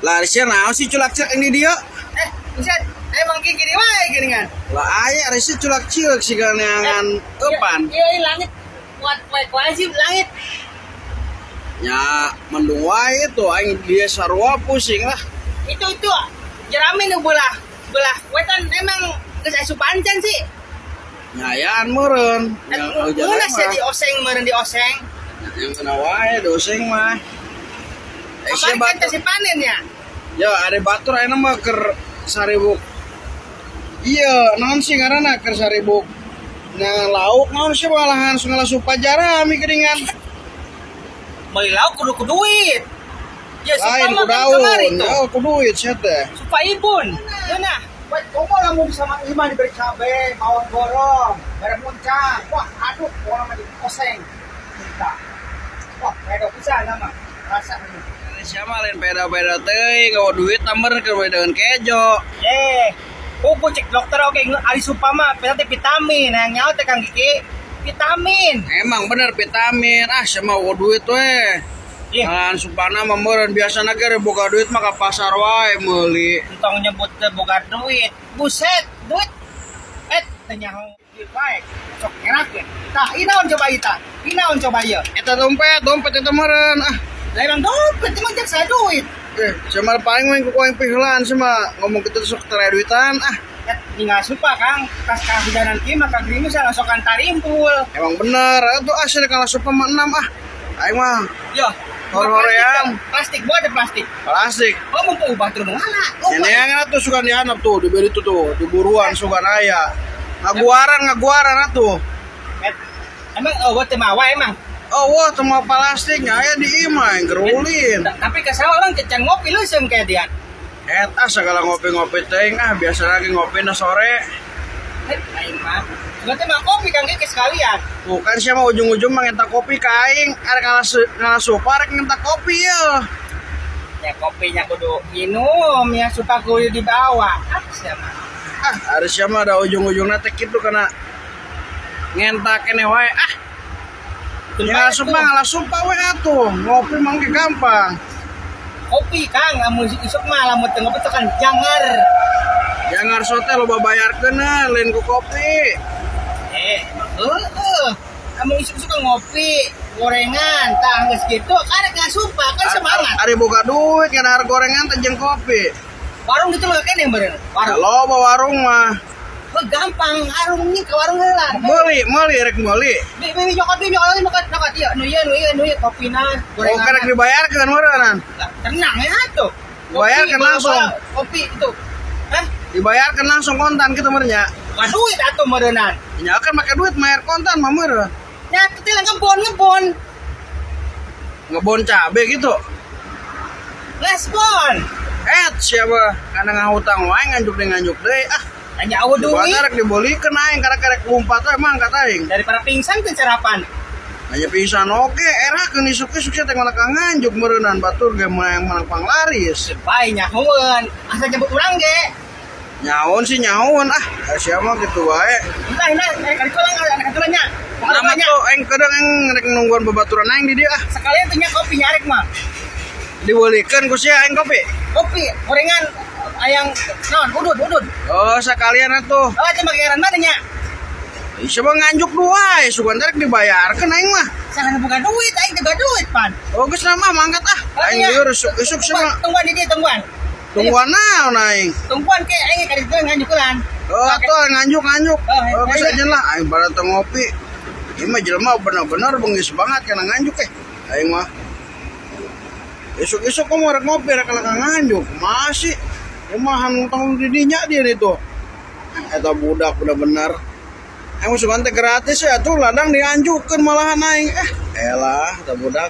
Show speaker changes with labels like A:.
A: Larisnya naon sih culak cilak ini dia?
B: Buset, emang gini wae gini kan.
A: Lah aya arisnya culak cilak sih neangan eupan.
B: Iya, langit. Kuat sih langit.
A: Ya mendung wae tuh aing dia sarua pusing lah.
B: Itu jerami nu belah wetan emang geus asupan can sih.
A: Nyayaan meureun.
B: Mana sih di oseng meureun di oseng.
A: Yang kena wae doseng mah.
B: Kemarin kan kasih panen ya.
A: Ya ada batur ayeuna mah keur saribuk. Iya, naon sih ngaranna keur saribuk. Nah, lauk naon sih malahan sungala supajara mi geuningan.
B: Meuli lauk kudu duit. Ya
A: Lain ku
B: supa mah
A: daun.
B: kemarin tuh.
A: Oh, ku duit sia teh.
B: Supa ibun. Yeuna.
C: Wah, komo lamun sama Iman diberi cabe, bawang gorong, bareng muncang. Wah, aduh, orang mah oseng. Kita. Wah, beda pisan nama. Rasa ini.
A: Siapa lain peda-peda teuing gawa duit tamber keur dengan kejo.
B: Kuku cek dokter oke ali supa mah berarti vitamin. Yang nyawa teh Kang Kiki. Vitamin.
A: Emang bener vitamin. Ah, sama duit we. Kan supana mah meureun biasana ge boga duit mah ka pasar wae meuli.
B: Entong nyebut teh boga duit. Buset, duit. Teh nyaho duit bae. Sok enak ya. Tah, inaon coba ita? Inaon coba ieu?
A: Eta dompet eta meureun. Ah,
B: Lah emang dompet emang jak saya duit.
A: Cuman paling main ku koeng piheulan sama ngomong kitu sok tere duitan. Ah,
B: Tinggal supa Kang, tas kahujanan kieu mah kagrimu saya langsokan tarimpul.
A: emang bener. Atuh asli kalau supa mah 6 ah. Aing mah
B: Yo,
A: hor-horean.
B: plastik gua ada plastik.
A: Plastik.
B: Oh, mau ubah turun ngana.
A: Ini yang tuh suka dihanap tuh, dibeli tuh, di buruan suka aya. Ngaguaran atuh.
B: Emang buat temawa emang.
A: Oh, wah, tema plastiknya aya di imah gerulin.
B: Tapi kesal orang kecan ngopi lu seung kayak dia.
A: Eta segala ngopi-ngopi teh biasa lagi ngopi na sore.
B: Aing mah. Berarti mah kopi Kang Kiki sekalian.
A: Tuh kan siapa ujung-ujung mah ngenta kopi ka aing, are ngalah supa rek ngenta kopi ya.
B: Ya kopinya kudu minum ya suka kudu dibawa. Siapa?
A: Harus siapa ada ujung-ujungna teh kitu kana ngenta kene wae. Ngalah supa we atuh, ngopi mah ge gampang.
B: Kopi Kang, amun isuk mah lamun teu ngopi teh kan jangar.
A: Jangan sote loba bayarkeun lain ku kopi.
B: Amun isuk suka ngopi, gorengan, tah geus kitu karek ngasupa kan semangat.
A: Ari boga duit kana harga gorengan teh jeung kopi.
B: Warung gitu loh kan yang beren. Warung.
A: Loba warung mah.
B: Oh, gampang, warung ini ke warung heula.
A: Meuli rek meuli.
B: Bi nyokot ieu, nu ieu kopina,
A: Oh, karek dibayarkeun meureun.
B: Tenang ya tuh.
A: Bayarkeun langsung.
B: Kopi itu.
A: Dibayarkeun langsung kontan kitu meureun nya.
B: Bukan duit atuh meureunan.
A: Nya kan make duit bayar kontan mah meureun.
B: Ya, teh ngebon.
A: Ngebon cabe gitu.
B: Lesbon.
A: Siapa kana ngahutang wae nganjuk deui.
B: Hanya awu duit.
A: Karek dibolikeun aing karek lumpat we mangkat aing.
B: Daripada pingsan ke sarapan.
A: Hanya pisan oge erakeun isuk-isuk teh malah nganjuk meureunan batur ge menang panglaris.
B: Bae nyahoeun. Asa jemput urang ge.
A: Nyaon sih nyaon siapa gitu wae.
B: Nah, kali kolang anak aturannya.
A: Nama tuh aing kadang aing rek nungguan babaturan aing di dia
B: Sekalian tuh nya kopi nyarek mah.
A: Dibolikeun ku sia aing kopi.
B: Kopi, gorengan ayang naon udud.
A: Oh, sakalian atuh.
B: Oh, cuma geran mana nya?
A: Siapa nganjuk dua sugan rek dibayarkeun aing mah.
B: Sangan bukan duit, aing juga duit, Pan.
A: Oh, geus mah mangkat aing lieur esuk sia.
B: Tungguan di dia, tungguan.
A: Tungguan naon aing?
B: Tungguan ke aing ka ditu nganjukeun.
A: Oh, atuh nganjuk. Oh, geus
B: ayo.
A: aja lah aing pada teu ngopi. Ieu mah jelema bener-bener beungis banget kana nganjuk aing mah. Esuk-esuk kamu rek ngopi rek nganjuk. Masih emang tong di dinya dia itu. Eta budak bener-bener. Aing sugan teh gratis ya tuh ladang dianjukeun malahan aing. Elah, eta budak.